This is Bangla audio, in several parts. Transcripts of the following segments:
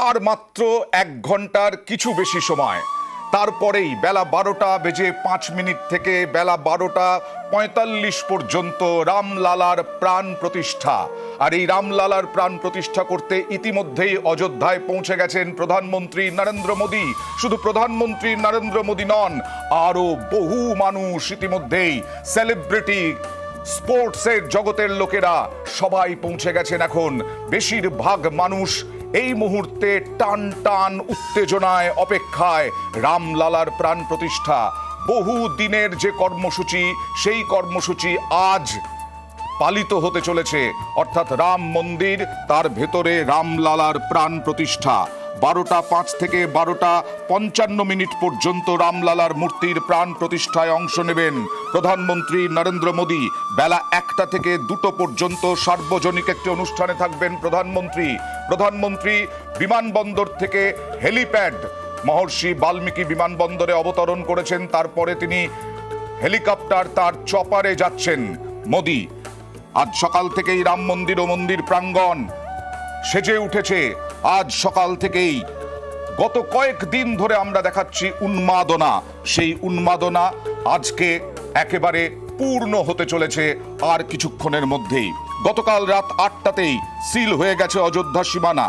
আর মাত্র 1 ঘন্টার কিছু বেশি সময়, তারপরেই বেলা 12:05 থেকে বেলা 12:45 পর্যন্ত রামলালার প্রাণ প্রতিষ্ঠা। আর এই রামলালার প্রাণ প্রতিষ্ঠা করতে ইতিমধ্যেই অযোধ্যায় পৌঁছে গেছেন প্রধানমন্ত্রী নরেন্দ্র মোদী। শুধু প্রধানমন্ত্রী নরেন্দ্র মোদী নন, আরো বহু মানুষ ইতিমধ্যেই, সেলিব্রিটি, স্পোর্টসের জগতের লোকেরা সবাই পৌঁছে গেছেন। এখন বেশিরভাগ মানুষ এই মুহূর্তে টান টান উত্তেজনায় অপেক্ষায় রামলালার প্রাণ প্রতিষ্ঠা। বহু দিনের যে কর্মসূচি, সেই কর্মসূচি আজ পালিত হতে চলেছে, অর্থাৎ রাম মন্দির, তার ভেতরে রামলালার প্রাণ প্রতিষ্ঠা। 12:05 থেকে 12:55 পর্যন্ত রামলালার মূর্তির প্রাণ প্রতিষ্ঠায় অংশ নেবেন প্রধানমন্ত্রী নরেন্দ্র মোদী। বেলা 1টা থেকে 2টো পর্যন্ত সার্বজনিক একটি অনুষ্ঠানে থাকবেন প্রধানমন্ত্রী বিমানবন্দর থেকে হেলিপ্যাড মহর্ষি বাল্মীকি বিমানবন্দরে অবতরণ করেছেন। তারপরে তিনি হেলিকপ্টার, তার চপারে যাচ্ছেন মোদী। আজ সকাল থেকেই রাম মন্দির ও মন্দির প্রাঙ্গণ সেজে উঠেছে। আজ সকাল থেকেই গত কয়েকদিন ধরে আমরা দেখাচ্ছি উন্মাদনা, সেই উন্মাদনা আজকে একেবারে পূর্ণ হতে চলেছে আর কিছুক্ষণের মধ্যেই। গতকাল রাত 8টাতেই সিল হয়ে গেছে অযোধ্যা সীমানা।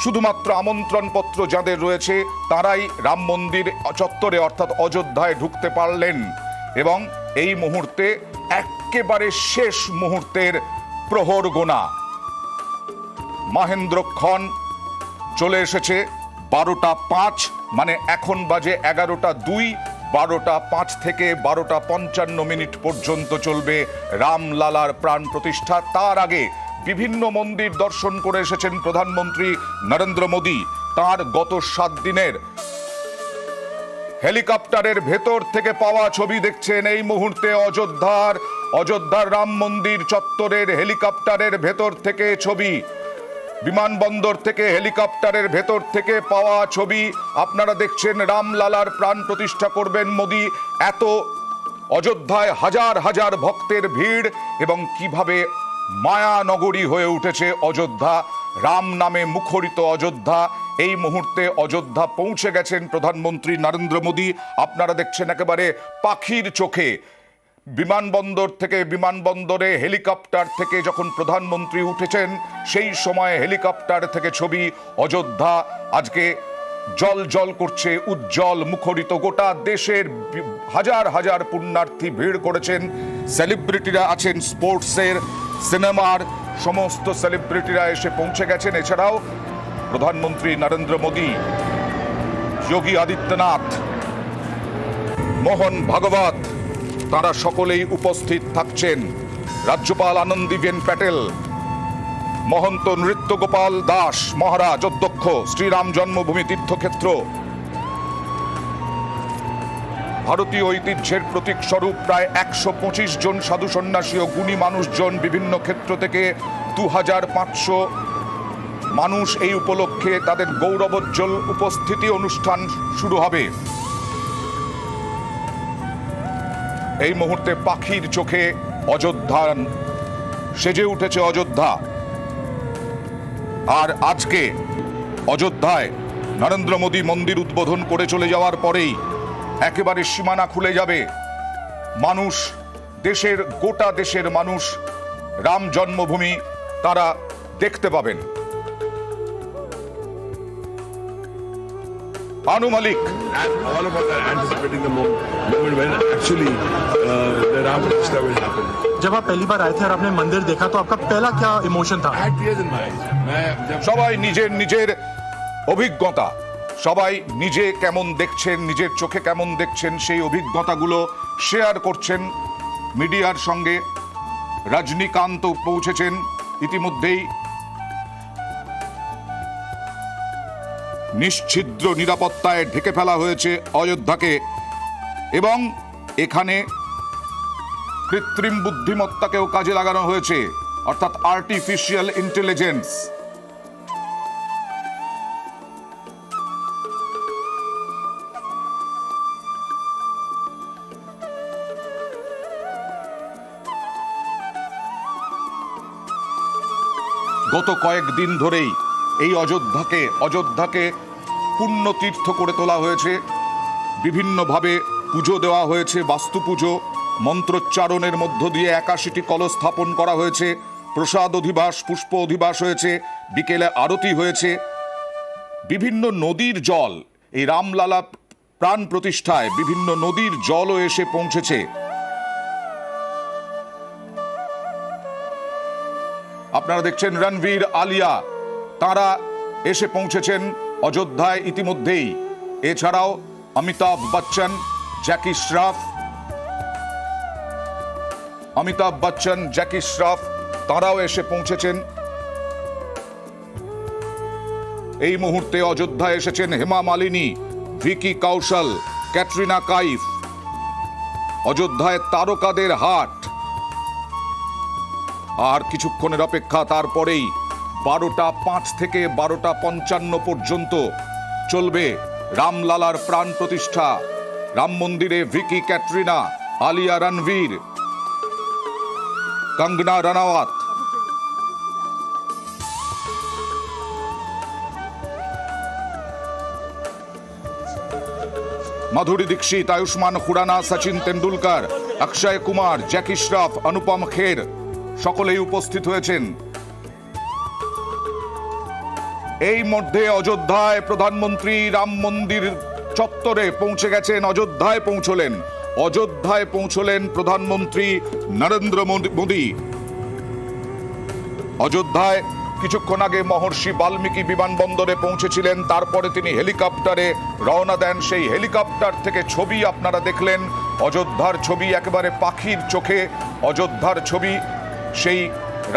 শুধুমাত্র আমন্ত্রণপত্র যাদের রয়েছে তারাই রাম মন্দির চত্বরে অর্থাৎ অযোধ্যায় ঢুকতে পারলেন। এবং এই মুহূর্তে একেবারে শেষ মুহূর্তের প্রহর গোনা। মহেন্দ্রক্ষণ চলে এসেছে 12:05, মানে এখন বাজে 11:02। 12:05 থেকে 12:55 পর্যন্ত চলবে রামলালার প্রাণ প্রতিষ্ঠা। তার আগে বিভিন্ন মন্দির দর্শন করে এসেছেন প্রধানমন্ত্রী নরেন্দ্র মোদী। তার গত 7 দিনের হেলিকপ্টারের ভেতর থেকে পাওয়া ছবি দেখছেন এই মুহূর্তে। অযোধ্যার রাম মন্দির চত্বরের হেলিকপ্টারের ভেতর থেকে ছবি, বিমানবন্দর থেকে হেলিকপ্টারের ভেতর থেকে পাওয়া ছবি আপনারা দেখছেন। রামলালার প্রাণ প্রতিষ্ঠা করবেন মোদী। এত অযোধ্যায় হাজার হাজার ভক্তের ভিড়, এবং কিভাবে মায়া নগরী হয়ে উঠেছে অযোধ্যা, রাম নামে মুখরিত অযোধ্যা। এই মুহূর্তে অযোধ্যা পৌঁছে গেছেন প্রধানমন্ত্রী নরেন্দ্র মোদী। আপনারা দেখছেন একেবারে পাখির চোখে বিমানবন্দর থেকে, বিমানবন্দরে হেলিকপ্টার থেকে যখন প্রধানমন্ত্রী উঠেছেন সেই সময় হেলিকপ্টার থেকে ছবি। অযোধ্যা আজকে জল জল করছে, উজ্জ্বল মুখরিত। গোটা দেশের হাজার হাজার পুণ্যার্থী ভিড় করেছেন। সেলিব্রিটিরা আছেন, স্পোর্টসের, সিনেমার সমস্ত সেলিব্রিটিরা এসে পৌঁছে গেছেন। এছাড়াও প্রধানমন্ত্রী নরেন্দ্র মোদী, যোগী আদিত্যনাথ, মোহন ভাগবত, তারা সকলেই উপস্থিত থাকছেন। রাজ্যপাল আনন্দীবেন প্যাটেল, মহন্ত নৃত্য গোপাল দাস মহারাজ, অধ্যক্ষ শ্রীরাম জন্মভূমি তীর্থক্ষেত্র, ভারতীয় ঐতিহ্যের প্রতীক স্বরূপ প্রায় 125 জন সাধু সন্ন্যাসী ও গুণী মানুষজন, বিভিন্ন ক্ষেত্র থেকে 2500 মানুষ এই উপলক্ষে তাদের গৌরবোজ্জ্বল উপস্থিতি অনুষ্ঠান শুরু হবে। এই মুহূর্তে পাখির চোখে অযোধ্যা সেজে উঠেছে অযোধ্যা। আর আজকে অযোধ্যায় নরেন্দ্র মোদী মন্দির উদ্বোধন করে চলে যাওয়ার পরেই একেবারে সীমানা খুলে যাবে। মানুষ, দেশের গোটা দেশের মানুষ রাম জন্মভূমি তারা দেখতে পাবেন। আনু মালিক, all of us are anticipating the moment when actually the Ram Pratishta will happen. जब आप पहली बार आए थे और आपने मंदिर देखा तो आपका पहला क्या इमोशन था? I had tears in my eyes. সবাই নিজের অভিজ্ঞতা, সবাই নিজে কেমন দেখছেন, নিজের চোখে কেমন দেখছেন সেই অভিজ্ঞতাগুলো শেয়ার করছেন মিডিয়ার সঙ্গে। রজনীকান্ত পৌঁছেছেন ইতিমধ্যেই। নিশ্ছিদ্র নিরাপত্তায় ঢেকে ফেলা হয়েছে অযোধ্যাকে, এবং এখানে কৃত্রিম বুদ্ধিমত্তাকেও কাজে লাগানো হয়েছে, অর্থাৎ আর্টিফিশিয়াল ইন্টেলিজেন্স। গত কয়েকদিন ধরেই এই অযোধ্যাকে পুণ্যতীর্থ করে তোলা হয়েছে, বিভিন্নভাবে পুজো দেওয়া হয়েছে, বাস্তু পুজো, মন্ত্রোচ্চারণের মধ্য দিয়ে 81টি কলস স্থাপন করা হয়েছে, প্রসাদ অধিবাস, পুষ্প অধিবাস হয়েছে, বিকেলে আরতি হয়েছে। বিভিন্ন নদীর জল, এই রামলালা প্রাণ প্রতিষ্ঠায় বিভিন্ন নদীর জলও এসে পৌঁছেছে। আপনারা দেখছেন রণবীর, আলিয়া, তারা এসে পৌঁছেছেন অযোধ্যায় ইতিমধ্যেই। এছাড়াও অমিতাভ বচ্চন, জ্যাকি শ্রফ তারাও এসে পৌঁছেছেন। এই মুহূর্তে অযোধ্যায় এসেছেন হেমা মালিনী, ভিকি কৌশল, ক্যাটরিনা কাইফ। অযোধ্যায় তারকাদের হাট। আর কিছুক্ষণের অপেক্ষা, তারপরেই 12টা 5 থেকে 12টা 55 পর্যন্ত চলবে রামলালার প্রাণ প্রতিষ্ঠা। রাম মন্দিরে ভিকি, ক্যাটরিনা, আলিয়া, রণবীর, কঙ্গনা রানাওয়াত। মাধুরী দীক্ষিত, আয়ুষ্মান খুরানা, সচিন তেন্ডুলকর, অক্ষয় কুমার, জ্যাকি শ্রফ, অনুপম খের সকলেই উপস্থিত হয়েছেন। এই মধ্যে অযোধ্যায় প্রধানমন্ত্রী রাম মন্দির চত্বরে পৌঁছে গেছেন। অযোধ্যায় পৌঁছলেন প্রধানমন্ত্রী নরেন্দ্র মোদী। অযোধ্যায় কিছুক্ষণ আগে মহর্ষি বাল্মীকি বিমানবন্দরে পৌঁছেছিলেন, তারপরে তিনি হেলিকপ্টারে রওনা দেন। সেই হেলিকপ্টার থেকে ছবি আপনারা দেখলেন, অযোধ্যার ছবি, একেবারে পাখির চোখে অযোধ্যার ছবি, সেই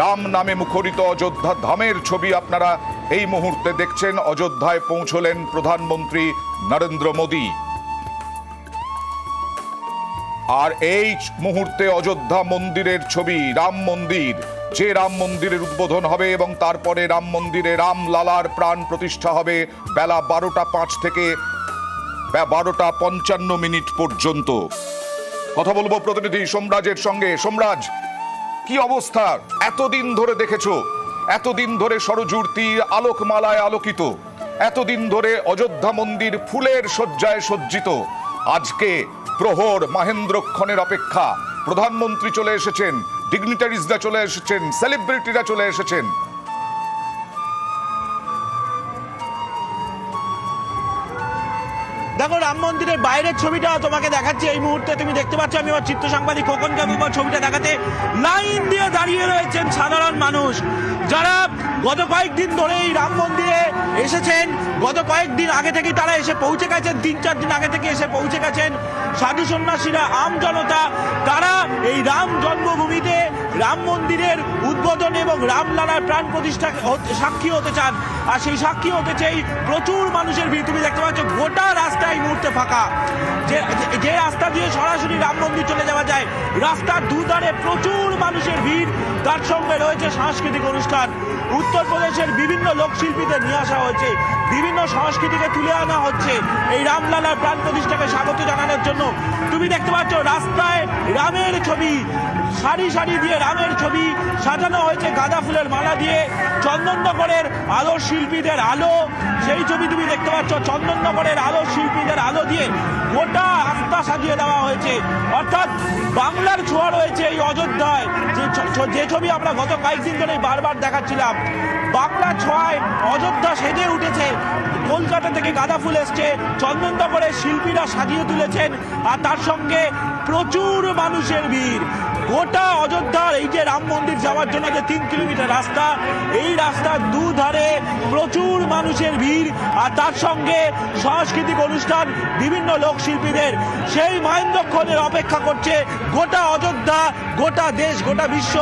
রাম নামে মুখরিত অযোধ্যা ধামের ছবি আপনারা এই মুহূর্তে দেখছেন। অযোধ্যায় পৌঁছলেন প্রধানমন্ত্রী নরেন্দ্র মোদী। আর এই মুহূর্তে অযোধ্যা মন্দিরের ছবি, রাম মন্দির, যে রাম মন্দিরের উদ্বোধন হবে এবং তারপরে রাম মন্দিরে রামলালার প্রাণ প্রতিষ্ঠা হবে বেলা 12টা 5 থেকে 12টা 55 পর্যন্ত। কথা বলবো প্রতিনিধি সোমরাজের সঙ্গে। সোমরাজ, কি অবস্থা? এতদিন ধরে দেখেছো, এতদিন ধরে সরজুর তীর আলোকমালায় আলোকিত, এতদিন ধরে অযোধ্যা মন্দির ফুলের শয্যায় সজ্জিত। আজকে প্রহর মাহেন্দ্রক্ষণের অপেক্ষা। প্রধানমন্ত্রী চলে এসেছেন, ডিগনিটারিজরা চলে এসেছেন, সেলিব্রিটিরা চলে এসেছেন। দেখো, রাম মন্দিরের বাইরের ছবিটা তোমাকে দেখাচ্ছি এই মুহূর্তে। তুমি দেখতে পাচ্ছ, আমি আমার চিত্র সাংবাদিক খোকন কাকুর ছবিটা দেখাতে লাইন দিয়ে দাঁড়িয়ে রয়েছেন সাধারণ মানুষ, যারা গত কয়েকদিন ধরে এই রাম মন্দিরে এসেছেন। গত কয়েকদিন আগে থেকে তারা এসে পৌঁছে গেছেন, 3-4 দিন আগে থেকে এসে পৌঁছে গেছেন। সাধু সন্ন্যাসীরা, আম জনতা, তারা এই রাম জন্মভূমিতে রাম মন্দিরের উদ্বোধন এবং রামলালার প্রাণ প্রতিষ্ঠা সাক্ষী হতে চান। আর সেই সাক্ষী হতে চাই প্রচুর মানুষের ভিড়। তুমি দেখতে পাচ্ছ গোটা রাস্তা এই মুহূর্তে ফাঁকা। যে রাস্তা দিয়ে সরাসরি রাম মন্দির চলে যাওয়া যায়, রাস্তার দুধারে প্রচুর মানুষের ভিড়। তার সঙ্গে রয়েছে সাংস্কৃতিক অনুষ্ঠান। উত্তরপ্রদেশের বিভিন্ন লোকশিল্পীদের নিয়ে আসা হয়েছে, বিভিন্ন সংস্কৃতিকে তুলে আনা হচ্ছে এই রামলালার প্রাণ প্রতিষ্ঠাকে স্বাগত জানানোর জন্য। তুমি দেখতে পাচ্ছ রাস্তায় রামের ছবি, সারি সারি দিয়ে রামের ছবি সাজানো হয়েছে গাঁদা ফুলের মালা দিয়ে। চন্দননগরের আলো শিল্পীদের আলো, সেই ছবি তুমি দেখতে পাচ্ছ। চন্দননগরের আলো শিল্পীদের আলো দিয়ে গোটা রাস্তা সাজিয়ে দেওয়া হয়েছে। অর্থাৎ বাংলার ছোঁয়া রয়েছে এই অযোধ্যায়। যে ছবি আমরা গত কয়েকদিন ধরে বারবার দেখাচ্ছিলাম, বাংলার ছোঁয়ায় অযোধ্যা সেজে উঠেছে। কলকাতা থেকে গাঁদা ফুল এসছে, চন্দননগরের শিল্পীরা সাজিয়ে তুলেছেন, আর তার সঙ্গে প্রচুর মানুষের ভিড়। গোটা অযোধ্যার এই যে রাম মন্দির যাওয়ার জন্য যে 3 কিলোমিটার রাস্তা, এই রাস্তার দুধারে প্রচুর মানুষের ভিড়, আর তার সঙ্গে সাংস্কৃতিক অনুষ্ঠান, বিভিন্ন লোকশিল্পীদের। সেই মাহেন্দ্রক্ষণের অপেক্ষা করছে গোটা অযোধ্যা, গোটা দেশ, গোটা বিশ্ব,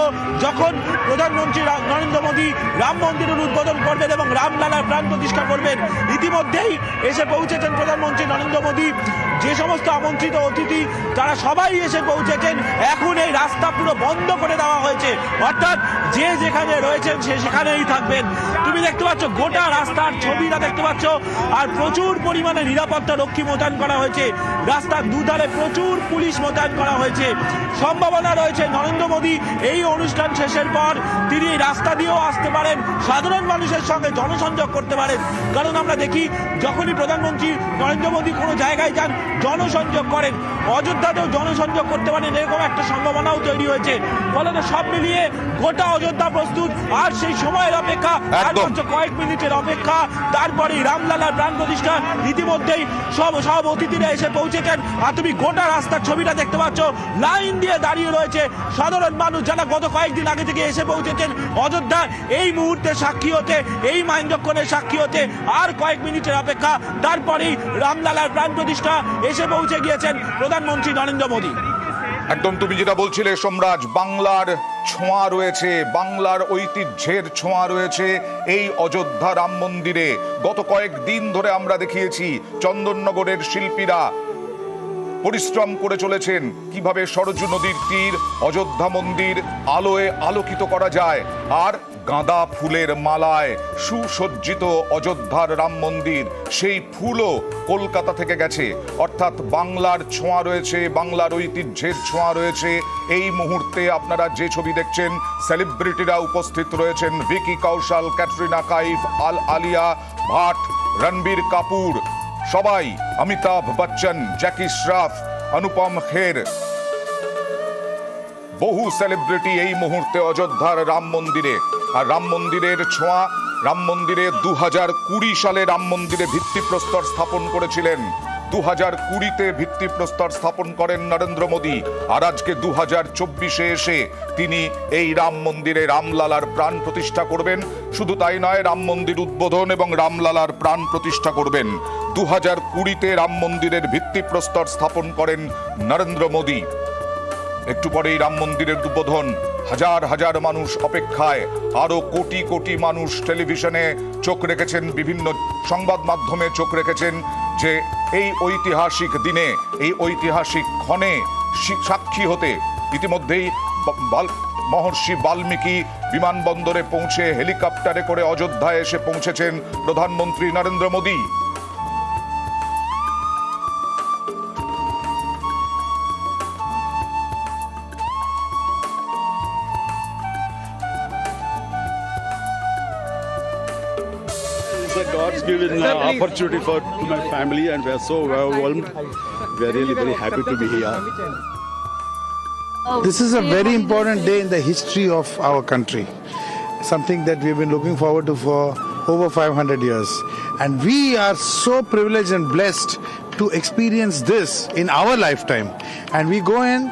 যখন প্রধানমন্ত্রী নরেন্দ্র মোদী রাম মন্দিরের উদ্বোধন করবেন এবং রামলালার প্রাণ প্রতিষ্ঠা করবেন। ইতিমধ্যেই এসে পৌঁছেছেন প্রধানমন্ত্রী নরেন্দ্র মোদী। যে সমস্ত আমন্ত্রিত অতিথি, তারা সব সবাই এসে পৌঁছেছেন। এখন এই রাস্তা পুরো বন্ধ করে দেওয়া হয়েছে, অর্থাৎ যে যেখানে রয়েছেন সে সেখানেই থাকবেন। তুমি দেখতে পাচ্ছ গোটা রাস্তার ছবিটা দেখতে পাচ্ছ, আর প্রচুর পরিমাণে নিরাপত্তা রক্ষী মোতায়েন করা হয়েছে। রাস্তার দুধারে প্রচুর পুলিশ মোতায়েন করা হয়েছে। সম্ভাবনা রয়েছে নরেন্দ্র মোদী এই অনুষ্ঠান শেষের পর তিনি এই রাস্তা দিয়েও আসতে পারেন, সাধারণ মানুষের সঙ্গে জনসংযোগ করতে পারেন। কারণ আমরা দেখি যখনই প্রধানমন্ত্রী নরেন্দ্র মোদী কোনো জায়গায় যান জনসংযোগ করেন, অযোধ্যাতেও জনসংযোগ করতে পারেন, এরকম একটা সম্ভাবনাও তৈরি হয়েছে। ফলে সব মিলিয়ে গোটা অযোধ্যা প্রস্তুত, আর সেই সময়ের অপেক্ষা আর মাত্র কয়েক মিনিটের অপেক্ষা, তারপরেই রামলালার প্রাণ প্রতিষ্ঠা। ইতিমধ্যেই সব অতিথিরা এসে পৌঁছেছেন, আর তুমি গোটা রাস্তার ছবিটা দেখতে পাচ্ছ, লাইন দিয়ে দাঁড়িয়ে রয়েছে সাধারণ মানুষ যারা গত কয়েকদিন আগে থেকে এসে পৌঁছেছেন অযোধ্যা। এই মুহূর্তে সাক্ষী হতে, এই মাইন্ডক্ষণের সাক্ষী হতে আর কয়েক মিনিটের অপেক্ষা, তারপরেই রামলালার প্রাণ প্রতিষ্ঠা এসে পৌঁছে গিয়েছেন প্রধানমন্ত্রী নরেন্দ্র মোদী। একদম তুমি যেটা বলছিলে সোমরাজ, বাংলার ছোঁয়া রয়েছে, বাংলার ঐতিহ্যের ছোঁয়া রয়েছে এই অযোধ্যা রাম মন্দিরে। গত কয়েকদিন ধরে আমরা দেখিয়েছি চন্দননগরের শিল্পীরা পরিশ্রম করে চলেছেন কিভাবে সরজু নদীর তীর অযোধ্যা মন্দির আলোয় আলোকিত করা যায়, আর গাঁদা ফুলের মালায় সুসজ্জিত অযোধ্যার রাম মন্দির, সেই ফুলও কলকাতা থেকে গেছে। অর্থাৎ বাংলার ছোঁয়া রয়েছে, বাংলার ঐতিহ্যের ছোঁয়া রয়েছে। এই মুহূর্তে আপনারা যে ছবি দেখছেন, সেলিব্রিটিরা উপস্থিত রয়েছেন, ভিকি কৌশল, ক্যাটরিনা কাইফ, আলিয়া ভাট, রণবীর কাপুর, সবাই, অমিতাভ বচ্চন, জ্যাকি শ্রফ, অনুপম খের, বহু সেলিব্রিটি এই মুহূর্তে অযোধ্যার রাম মন্দিরে। আর রাম মন্দিরের ছোঁয়া, রাম মন্দিরে 2020 সালে রাম মন্দিরে ভিত্তিপ্রস্তর স্থাপন করেছিলেন। 2020-তে ভিত্তিপ্রস্তর স্থাপন করেন নরেন্দ্র মোদী, আর আজকে 2024-এ এসে তিনি এই রাম মন্দিরে রামলালার প্রাণ প্রতিষ্ঠা করবেন। শুধু তাই নয়, রাম মন্দির উদ্বোধন এবং রামলালার প্রাণ প্রতিষ্ঠা করবেন। 2020-তে রাম মন্দিরের ভিত্তিপ্রস্তর স্থাপন করেন নরেন্দ্র মোদী। একটু পরেই রাম মন্দিরের উদ্বোধন। হাজার হাজার মানুষ অপেক্ষায়, আরো কোটি কোটি মানুষ টেলিভিশনে চোখ রেখেছেন, বিভিন্ন সংবাদ মাধ্যমে চোখ রেখেছেন যে এই ঐতিহাসিক দিনে, এই ঐতিহাসিক ক্ষণে সাক্ষী হতে ইতিমধ্যেই মহর্ষি বাল্মীকি বিমানবন্দরে পৌঁছে হেলিকপ্টারে করে অযোধ্যায় এসে পৌঁছেছেন প্রধানমন্ত্রী Narendra Modi. It's a God's given opportunity to my family, and we are so overwhelmed. We are really very happy to be here. This is a very important day in the history of our country, something that we've been looking forward to for over 500 years. And we are so privileged and blessed to experience this in our lifetime. And we go in,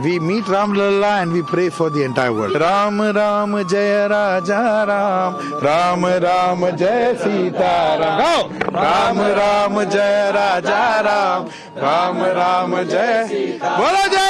we meet Ram Lalla, and we pray for the entire world. Ram Ram Jaya Raja Ram, Ram Ram Jaya Sita Ram. Go! Ram Ram Jaya Raja Ram, Ram Ram Jaya. Bolo Jai